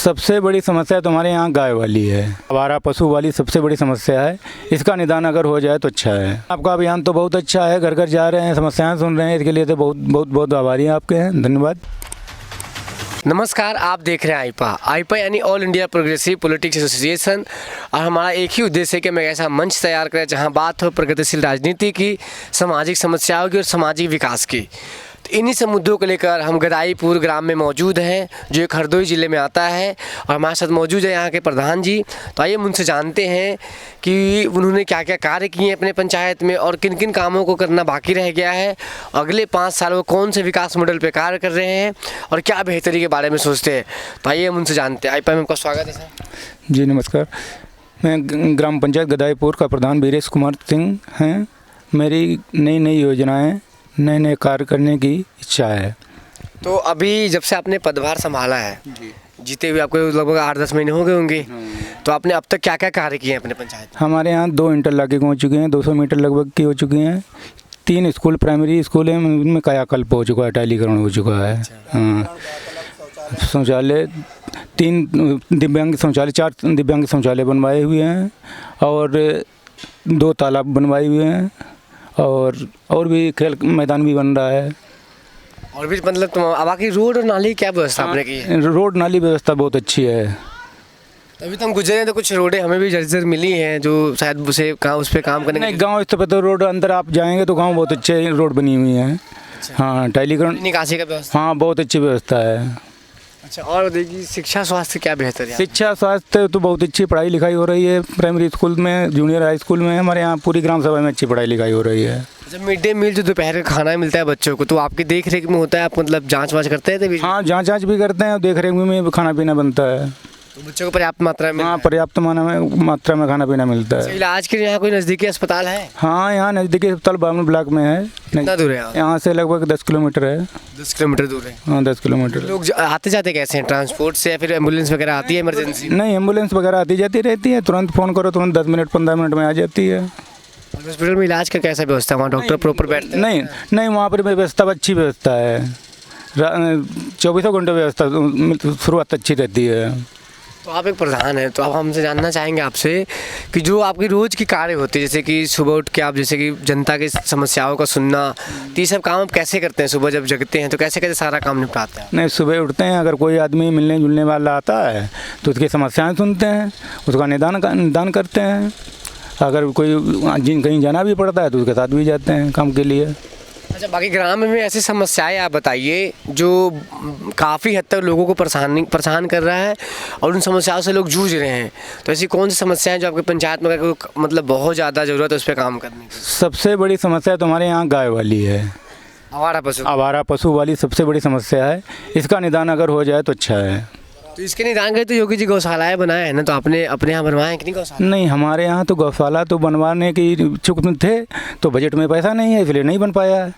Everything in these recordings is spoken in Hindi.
सबसे बड़ी समस्या तो हमारे यहाँ गाय वाली है, आवारा पशु वाली सबसे बड़ी समस्या है। इसका निदान अगर हो जाए तो अच्छा है। आपका अभियान तो बहुत अच्छा है, घर घर जा रहे हैं, समस्याएं सुन रहे हैं, इसके लिए तो बहुत बहुत बहुत आभारी हैं आपके हैं। धन्यवाद। नमस्कार, आप देख रहे हैं आईपा यानी all India progressive politics association. और हमारा एक ही उद्देश्य है कि हम एक ऐसा मंच तैयार करें जहां बात हो प्रगतिशील राजनीति की, सामाजिक समस्याओं की और सामाजिक विकास की। तो इन्हीं सब मुद्दों को लेकर हम गदाईपुर ग्राम में मौजूद हैं, जो एक हरदोई ज़िले में आता है। और हमारे साथ मौजूद है यहाँ के प्रधान जी। तो आइए उनसे जानते हैं कि उन्होंने क्या क्या कार्य किए हैं अपने पंचायत में और किन किन कामों को करना बाकी रह गया है, अगले 5 साल वो कौन से विकास मॉडल पर कार्य कर रहे हैं और क्या बेहतरी के बारे में सोचते हैं। तो आइए हम उनसे जानते हैं। आईपा में आपका स्वागत है सर। जी नमस्कार, मैं ग्राम पंचायत गदाईपुर का प्रधान वीरेश कुमार सिंह हैं। मेरी नई नई योजनाएं, नए नए कार्य करने की इच्छा है। तो अभी जब से आपने पदभार संभाला है, जीते हुए आपको लगभग 8-10 महीने हो गए होंगे, तो आपने अब तक क्या क्या कार्य किए हैं अपने पंचायत? हमारे यहाँ 2 इंटरलॉकिंग हो चुके हैं, 200 मीटर लगभग की हो चुकी हैं। 3 स्कूल प्राइमरी स्कूल हैं, उनमें कायाकल्प हो चुका है, टाइलीकरण हो चुका है। हाँ, शौचालय 3 दिव्यांग शौचालय, 4 दिव्यांग शौचालय बनवाए हुए हैं और 2 तालाब बनवाए हुए हैं और भी खेल मैदान भी बन रहा है। और भी मतलब अब बाकी रोड और नाली क्या व्यवस्था आपने की है? रोड नाली व्यवस्था बहुत अच्छी है। अभी तो हम गुजरे हैं तो कुछ रोडें हमें भी जर्जर मिली हैं जो शायद उस पर काम करने नहीं, गाँव इस तो रोड अंदर आप जाएंगे तो गाँव बहुत अच्छे रोड बनी हुई है। हाँ, टाइलीकरण निकासी का व्यवस्था, हाँ बहुत अच्छी व्यवस्था है। अच्छा, और देखिए शिक्षा स्वास्थ्य क्या बेहतर है? शिक्षा स्वास्थ्य तो बहुत अच्छी पढ़ाई लिखाई हो रही है। प्राइमरी स्कूल में, जूनियर हाई स्कूल में, हमारे यहाँ पूरी ग्राम सभा में अच्छी पढ़ाई लिखाई हो रही है। जब मिड डे मील जो दोपहर का खाना मिलता है बच्चों को, तो आपकी देख रेख में होता है, आप मतलब जाँच वाँच करते हैं तभी? हाँ, जाँच भी करते हैं और देख रेख में खाना पीना बनता है। तो बच्चों को पर्याप्त मात्रा में? हाँ, पर्याप्त मात्रा में खाना पीना मिलता है। इलाज के लिए यहाँ कोई नज़दीकी अस्पताल है? हाँ, यहाँ नज़दीकी अस्पताल बामन ब्लॉक में है। कितना दूर है यहाँ से? लगभग 10 किलोमीटर है। 10 किलोमीटर दूर है। हाँ, 10 किलोमीटर। लोग आते जाते कैसे हैं, ट्रांसपोर्ट से या फिर एम्बुलेंस वगैरह आती है इमरजेंसी? नहीं, एम्बुलेंस वगैरह आती जाती रहती है, तुरंत फ़ोन करो, तुरंत 10 मिनट 15 मिनट में आ जाती है। हॉस्पिटल में इलाज का कैसा व्यवस्था, वहाँ डॉक्टर प्रॉपर बैठते हैं? नहीं, वहाँ पर व्यवस्था अच्छी व्यवस्था है। 24 घंटे व्यवस्था, शुरुआत अच्छी रहती है। तो आप एक प्रधान हैं, तो अब हमसे जानना चाहेंगे आपसे कि जो आपकी रोज़ की कार्य होती है, जैसे कि सुबह उठ के आप जैसे कि जनता की समस्याओं का सुनना, तो ये सब काम आप कैसे करते हैं? सुबह जब जगते हैं तो कैसे कैसे सारा काम निपटाते हैं? नहीं, सुबह उठते हैं, अगर कोई आदमी मिलने जुलने वाला आता है तो उसकी समस्याएं सुनते हैं, उसका निदान करते हैं। अगर कोई कहीं जाना भी पड़ता है तो उसके साथ भी जाते हैं काम के लिए। अच्छा, बाकी ग्राम में ऐसी समस्याएं आप बताइए जो काफ़ी हद तक लोगों को परेशान कर रहा है और उन समस्याओं से लोग जूझ रहे हैं। तो ऐसी कौन सी समस्याएं जो आपके पंचायत में मतलब बहुत ज़्यादा ज़रूरत है उस पर काम करने की? सबसे बड़ी समस्या तो हमारे यहाँ गाय वाली है, आवारा पशु वाली सबसे बड़ी समस्या है। इसका निदान अगर हो जाए तो अच्छा है। तो इसके निदान के तो योगी जी गौशालाएँ बनाए हैं ना, तो आपने अपने यहाँ बनवाए हैं कि नहीं गौशाला? नहीं, हमारे यहाँ तो गौशाला तो बनवाने की इच्छुक थे, तो बजट में पैसा नहीं है, इसलिए नहीं बन पाया है।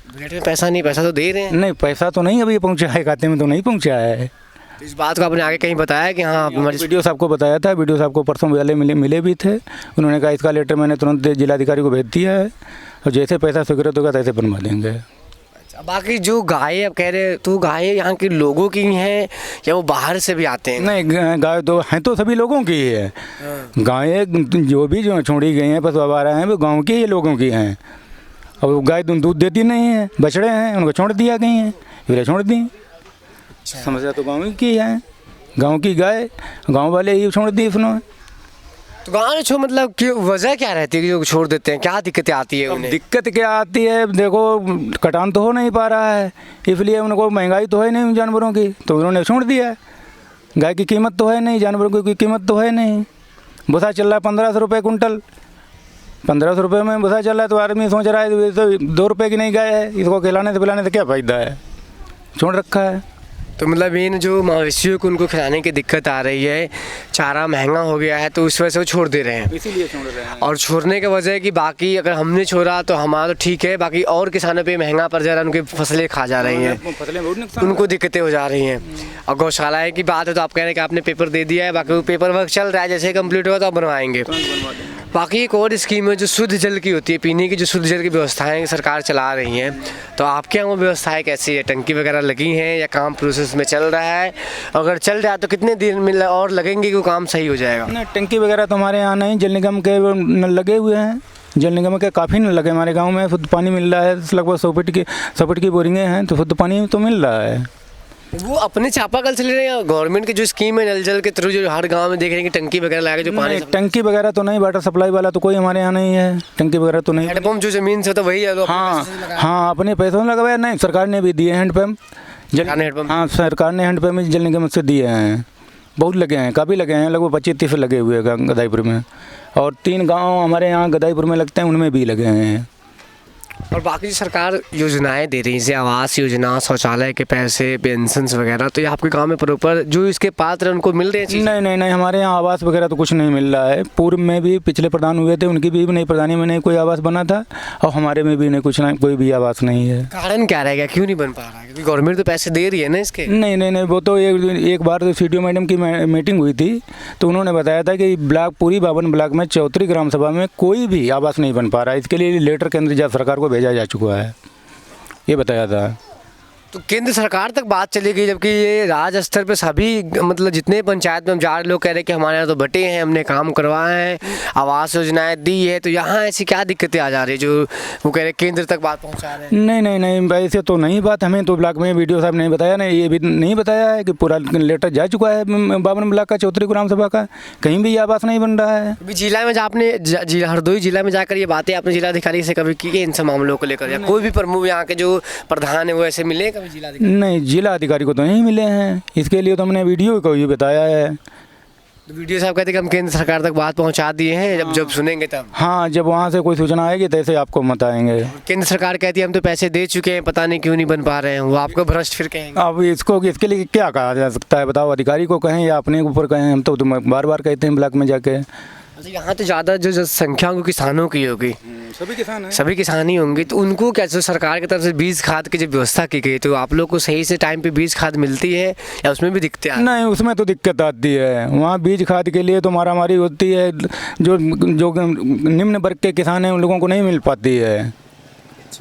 बजट में पैसा नहीं, पैसा तो दे रहे हैं? नहीं, पैसा तो नहीं अभी पहुँचा है, खाते में तो नहीं पहुँचा है। तो इस बात को आपने आगे कहीं बताया कि हाँ? वीडियो साहब को बताया था, वीडियो साहब को परसों वाले मिले भी थे। उन्होंने कहा इसका लेटर मैंने तुरंत जिलाधिकारी को भेज दिया है और जैसे पैसा स्वीकृत होगा तैसे बनवा देंगे। बाकी जो गाय आप कह रहे हैं, तो गाय यहाँ के लोगों की हैं या वो बाहर से भी आते हैं? नहीं, गाय तो हैं तो सभी लोगों की ही है। गायें जो छोड़ी गई हैं, पशु आवारा हैं, वो गाँव के ही लोगों की हैं। और गाय दूध देती नहीं है, बछड़े हैं, उनको छोड़ दिया गई हैं, फिर छोड़ दी। समस्या तो गाँव की है, गाँव की गाय गाँव वाले ही छोड़ दी उसने। तो गाँव में मतलब कि वजह क्या रहती है कि जो छोड़ देते हैं, क्या दिक्कतें आती है उन्हें? दिक्कत क्या आती है, देखो कटान तो हो नहीं पा रहा है, इसलिए उनको महंगाई तो है नहीं जानवरों की, तो उन्होंने छोड़ दिया है। गाय की कीमत तो है नहीं, जानवरों की कीमत तो है नहीं। भूसा चल रहा है 1500 रुपये कुंटल, 1500 रुपये में भूसा चल रहा है, तो आदमी सोच रहा है तो 2 रुपये की नहीं गाय है, इसको खिलाने से पिलाने से क्या फ़ायदा है, छोड़ रखा है। तो मतलब इन जो मवेशियों को उनको खिलाने की दिक्कत आ रही है, चारा महंगा हो गया है, तो उस वजह से वो छोड़ दे रहे हैं, इसीलिए छोड़ रहे हैं। और छोड़ने की वजह है कि बाकी अगर हमने छोड़ा तो हमारा तो ठीक है, बाकी और किसानों पे महंगा पड़ जा रहा है, उनकी फसलें खा जा रही हैं, उनको दिक्कतें हो जा रही हैं। और गौशालाएँ की बात है तो आप कह रहे हैं कि आपने पेपर दे दिया है, बाकी वो पेपर वर्क चल रहा है, जैसे कंप्लीट होगा तो आप बनवाएंगे। बाकी एक और स्कीम है जो शुद्ध जल की होती है, पीने की जो शुद्ध जल की व्यवस्थाएं सरकार चला रही हैं, तो आपके यहाँ वो व्यवस्थाएं कैसी है? टंकी वगैरह लगी हैं या काम प्रोसेस में चल रहा है? अगर चल रहा है तो कितने दिन में और लगेंगे कि वो काम सही हो जाएगा? नहीं, टंकी वगैरह तो हमारे यहाँ नहीं, जल निगम के नल लगे हुए हैं। जल निगम के काफ़ी नल लगे हमारे गांव में, शुद्ध पानी मिल रहा है। लगभग 100 फीट की बोरिंगें हैं, तो शुद्ध पानी तो मिल रहा है। वो अपने चापाकल से ले रहे हैं या गवर्नमेंट की जो स्कीम है नल जल के थ्रू जो हर गांव में देख रहे हैं कि टंकी वगैरह लगा के जो पानी टंकी वगैरह तो नहीं, वाटर सप्लाई वाला तो कोई हमारे यहाँ नहीं है। टंकी वगैरह तो नहीं। हैंडपम्प जो ज़मीन से होता है वही है, लोग हाँ, अपने पैसों में लगवाया। नहीं, सरकार ने भी दिए हैंडपम्प। हाँ, सरकार ने हैंडपम्प जल निगम से दिए हैं। बहुत लगे हैं, काफ़ी लगे हैं, लगभग 25-30 लगे हुए हैं गदाईपुर में। और 3 गांव हमारे यहाँ गदाईपुर में लगते हैं, उनमें भी लगे हैं। और बाकी जो सरकार योजनाएं दे रही है, जैसे आवास योजना, शौचालय के पैसे, पेंशन्स वगैरह, तो ये आपके गांव में प्रॉपर जो इसके पात्र हैं उनको मिल रहे हैं? नहीं, हमारे यहाँ आवास वगैरह तो कुछ नहीं मिल रहा है। पूर्व में भी पिछले प्रधान हुए थे, उनकी भी नहीं, प्रधानी में नहीं कोई आवास बना था, और हमारे में भी नहीं, कुछ नहीं, कोई भी आवास नहीं है। कारण क्या रहेगा, क्यों नहीं बन पा रहा है? क्योंकि गवर्नमेंट तो पैसे दे रही है ना इसके। नहीं, वो तो एक बार तो CDO मैडम की मीटिंग हुई थी, तो उन्होंने बताया था कि पूरी 52 ब्लॉक में 34 ग्राम सभा में कोई भी आवास नहीं बन पा रहा है। इसके लिए लेटर केंद्र सरकार को भेजा जा चुका है, ये बताया था। तो केंद्र सरकार तक बात चली गई, जबकि ये राज्य स्तर पे सभी मतलब जितने पंचायत में हम जा रहे लोग कह रहे हैं कि हमारे यहाँ तो बटे हैं, हमने काम करवाए हैं, आवास योजनाएं दी है, तो यहाँ ऐसी क्या दिक्कतें आ जा रही है जो वो कह रहे हैं केंद्र तक बात पहुँचा रहे हैं? नहीं, ऐसे तो नहीं बात। हमें तो ब्लॉक में BDO साहब ने बताया नहीं, ये भी नहीं बताया है कि पूरा लेटर जा चुका है 52 ब्लॉक का, 34 ग्राम सभा का, कहीं भी आवास नहीं बन रहा है। अभी जिला में आपने हरदोई जिला में जाकर ये बातें आपने जिलाधिकारी से कभी की है इन सब मामलों को लेकर, या कोई भी प्रमुख यहाँ के जो प्रधान है वो ऐसे मिले कभी जिलाधिकारी? नहीं, जिला अधिकारी को तो नहीं मिले हैं। इसके लिए तो हमने BDO को ये बताया है। तो BDO साहब कहते हैं कि हम केंद्र सरकार तक बात पहुंचा दिए हैं, जब सुनेंगे तब। हाँ, जब वहाँ से कोई सूचना आएगी तैसे आपको बताएंगे। केंद्र सरकार कहती है हम तो पैसे दे चुके हैं, पता नहीं क्यों नहीं बन पा रहे हैं, वो आपको भ्रष्ट फिर कहेंगे। अब इसके लिए क्या कहा जा सकता है बताओ? अधिकारी को कहें या अपने ऊपर कहें? हम तो बार कहते हैं ब्लॉक में जाके। अच्छा, यहाँ तो ज़्यादा जो संख्या होगी किसानों की होगी, सभी किसान हैं, सभी किसान ही होंगे, तो उनको क्या जो सरकार की तरफ से बीज खाद की जो व्यवस्था की गई, तो आप लोग को सही से टाइम पे बीज खाद मिलती है या उसमें भी दिक्कतें आती हैं? नहीं, उसमें तो दिक्कत आती है। वहाँ बीज खाद के लिए तो मारामारी होती है, जो निम्न वर्ग के किसान हैं उन लोगों को नहीं मिल पाती है।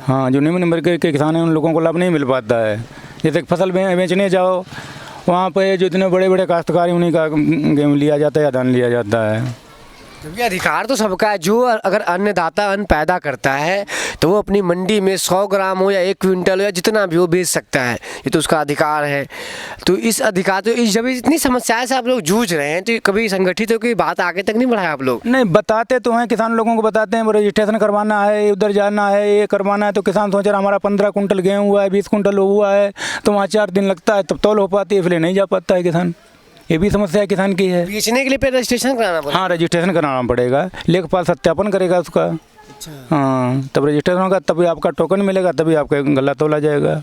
हाँ, जो निम्न वर्ग के किसान हैं उन लोगों को लाभ नहीं मिल पाता है। जैसे फसल बेचने जाओ, वहाँ पे जो इतने बड़े बड़े काश्तकार हैं उन्हीं का गेहूँ लिया जाता है या धान लिया जाता है। क्योंकि अधिकार तो सबका है। जो अगर अन्नदाता अन्न पैदा करता है तो वो अपनी मंडी में 100 ग्राम हो या 1 क्विंटल हो या जितना भी हो बेच सकता है, ये तो उसका अधिकार है। तो इस अधिकार तो जब इतनी समस्याएं से आप लोग जूझ रहे हैं, तो कभी संगठित हो की बात आगे तक नहीं बढ़ाया आप लोग? नहीं, बताते तो हैं, किसान लोगों को बताते हैं, वो रजिस्ट्रेशन करवाना है, उधर जाना है, ये करवाना है, तो किसान सोच रहा हमारा 15 कुंटल गेहूँ हुआ है, 20 कुंटल हुआ है, तो वहाँ 4 दिन लगता है तब तौल हो पाती है, इसलिए नहीं जा पाता है किसान। ये भी समस्या किसान की है। बेचने के लिए फिर रजिस्ट्रेशन कराना पड़ेगा? हाँ, रजिस्ट्रेशन कराना पड़ेगा, लेखपाल सत्यापन करेगा उसका। अच्छा। हाँ, तब रजिस्ट्रेशन होगा, तभी आपका टोकन मिलेगा, तभी आपका गला तोला जाएगा।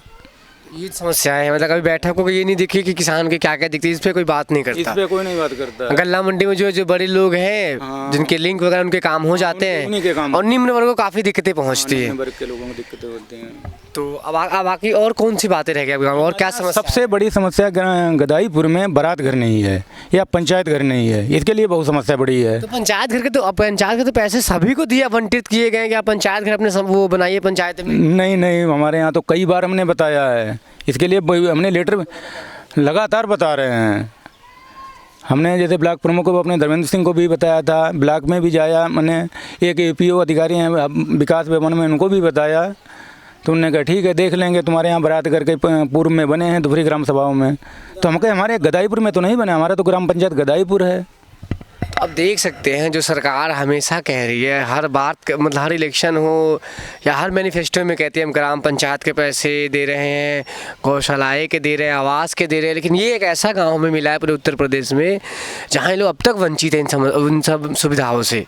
ये समस्या है, मतलब कभी बैठक को ये नहीं दिखी कि किसान के क्या क्या दिखती है, इस पर कोई बात नहीं करता? इस पे कोई नहीं बात करता। गल्ला मंडी में जो बड़े लोग हैं, हाँ, जिनके लिंक वगैरह उनके काम हो जाते हैं, और निम्न वर्ग को काफ़ी दिक्कतें पहुंचती है। वर्ग के लोगों को दिक्कतें होती हैं। तो अब बाकी और कौन सी बातें रह गई आपके गाँव में, और क्या समस्या? सबसे बड़ी समस्या गदाईपुर में बारात घर नहीं है या पंचायत घर नहीं है, इसके लिए बहुत समस्या बड़ी है। तो पंचायत घर के तो पैसे सभी को दिए, आवंटित किए गए, क्या पंचायत घर अपने सब वो बनाइए पंचायत में? नहीं, हमारे यहाँ तो कई बार हमने बताया है, इसके लिए हमने लेटर लगातार बता रहे हैं। हमने जैसे ब्लॉक प्रमुख को अपने धर्मेंद्र सिंह को भी बताया था, ब्लॉक में भी जाया, मैंने एक APO अधिकारी हैं विकास भवन में, उनको भी बताया, तो उन्होंने कहा ठीक है देख लेंगे, तुम्हारे यहाँ बारात करके पूर्व में बने हैं दूसरी ग्राम सभाओं में। तो हम कहे हमारे गदाईपुर में तो नहीं बने, हमारा तो ग्राम पंचायत गदाईपुर है। अब देख सकते हैं जो सरकार हमेशा कह रही है, हर बात मतलब हर इलेक्शन हो या हर मैनिफेस्टो में कहती है हम ग्राम पंचायत के पैसे दे रहे हैं, गौशालाएँ के दे रहे हैं, आवास के दे रहे हैं, लेकिन ये एक ऐसा गांव में मिला है पूरे उत्तर प्रदेश में जहाँ ये लोग अब तक वंचित हैं इन सब सुविधाओं से।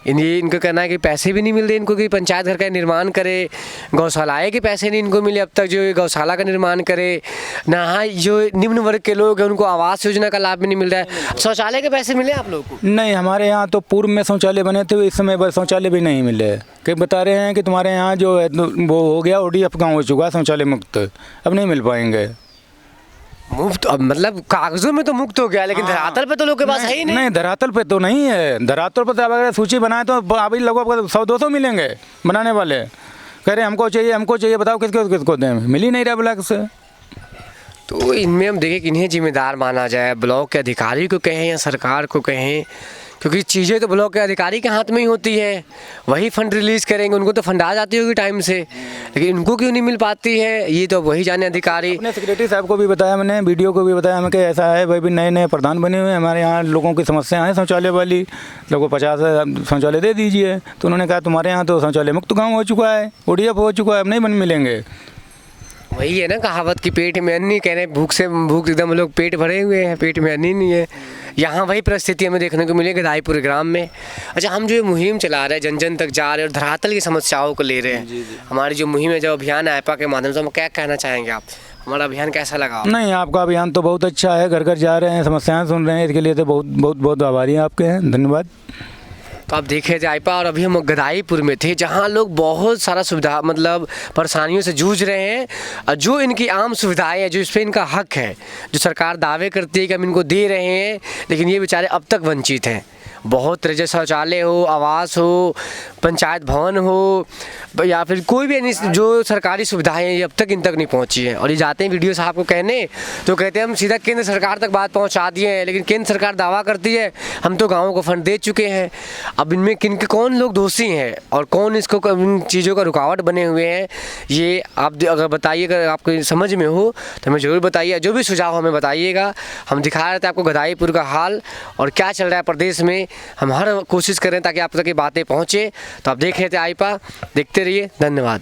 इनको कहना है कि पैसे भी नहीं मिल रहे इनको कि पंचायत घर का निर्माण करे, गौशालाएँ के पैसे नहीं इनको मिले अब तक जो गौशाला का निर्माण करे, ना जो निम्न वर्ग के लोग हैं उनको आवास योजना का लाभ भी नहीं मिल रहा है। शौचालय के पैसे मिले आप लोगों को? नहीं, हमारे यहाँ तो पूर्व में शौचालय बने थे, इस समय शौचालय भी नहीं मिले। कई बता रहे हैं कि तुम्हारे यहाँ जो है वो हो गया ODF गाँव हो चुका है शौचालय मुक्त, अब नहीं मिल पाएंगे। मुफ्त अब मतलब कागजों में तो मुक्त हो गया, लेकिन धरातल पे तो लोग के पास है ही नहीं। नहीं, धरातल पे तो नहीं है। धरातल पर तो अगर सूची बनाए तो अभी लगभग 100-200 मिलेंगे बनाने वाले। कह रहे हमको चाहिए, बताओ किसको किसको दें, मिल ही नहीं रहा ब्लॉक से। तो इनमें हम देखें कि इन्हें जिम्मेदार माना जाए, ब्लॉक के अधिकारी को कहें या सरकार को कहें, क्योंकि चीज़ें तो ब्लॉक के अधिकारी के हाथ में ही होती है। वही फंड रिलीज़ करेंगे, उनको तो फंड आ जाती होगी टाइम से, लेकिन इनको क्यों नहीं मिल पाती है ये तो वही जाने अधिकारी। अपने सेक्रेटरी साहब को भी बताया मैंने, बीडीओ को भी बताया हमें कि ऐसा है भाई, भी नए प्रधान बने हुए हैं हमारे यहाँ, लोगों की समस्या है शौचालय वाली, लोगों को 50 शौचालय दे दीजिए। तो उन्होंने कहा तुम्हारे यहाँ तो शौचालय मुक्त गाँव हो चुका है, ODF हो चुका है, अब नहीं मिलेंगे। वही है ना कहावत की पेट में अन्न नहीं, कह रहे भूख एकदम लोग पेट भरे हुए हैं, पेट में अन्न ही नहीं है। यहाँ वही परिस्थिति हमें देखने को मिलेगी गदाईपुर ग्राम में। अच्छा, हम जो ये मुहिम चला रहे हैं, जन जन तक जा रहे हैं और धरातल की समस्याओं को ले रहे हैं, हमारी जो मुहिम है, जो अभियान आईपा के माध्यम से, हम क्या कहना चाहेंगे आप? हमारा अभियान कैसा लगा? नहीं, आपका अभियान तो बहुत अच्छा है, घर घर जा रहे हैं, समस्याएं सुन रहे हैं, इसके लिए तो बहुत बहुत बहुत आभारी हैं आपके हैं, धन्यवाद। तो आप देखे थे आईपा, और अभी हम गदाईपुर में थे जहाँ लोग बहुत सारा सुविधा मतलब परेशानियों से जूझ रहे हैं, और जो इनकी आम सुविधाएं हैं, जो इस पर इनका हक है, जो सरकार दावे करती है कि हम इनको दे रहे हैं, लेकिन ये बेचारे अब तक वंचित हैं। बहुत तरह से शौचालय हो, आवास हो, पंचायत भवन हो, या फिर कोई भी जो सरकारी सुविधाएं हैं, ये अब तक इन तक नहीं पहुंची हैं। और ये जाते हैं वीडियो साहब को कहने, तो कहते हैं हम सीधा केंद्र सरकार तक बात पहुंचा दिए हैं, लेकिन केंद्र सरकार दावा करती है हम तो गाँवों को फंड दे चुके हैं। अब इनमें कौन लोग दोषी हैं और कौन इसको इन चीज़ों का रुकावट बने हुए हैं, ये आप अगर बताइए, अगर आपको समझ में हो तो हमें ज़रूर बताइए। जो भी सुझाव हमें बताइएगा, हम दिखा रहे थे आपको गदाईपुर का हाल और क्या चल रहा है प्रदेश में। हम हर कोशिश करें ताकि आप तक ये बातें पहुँचे। तो आप देख रहे थे आईपा, देखते रहिए, धन्यवाद।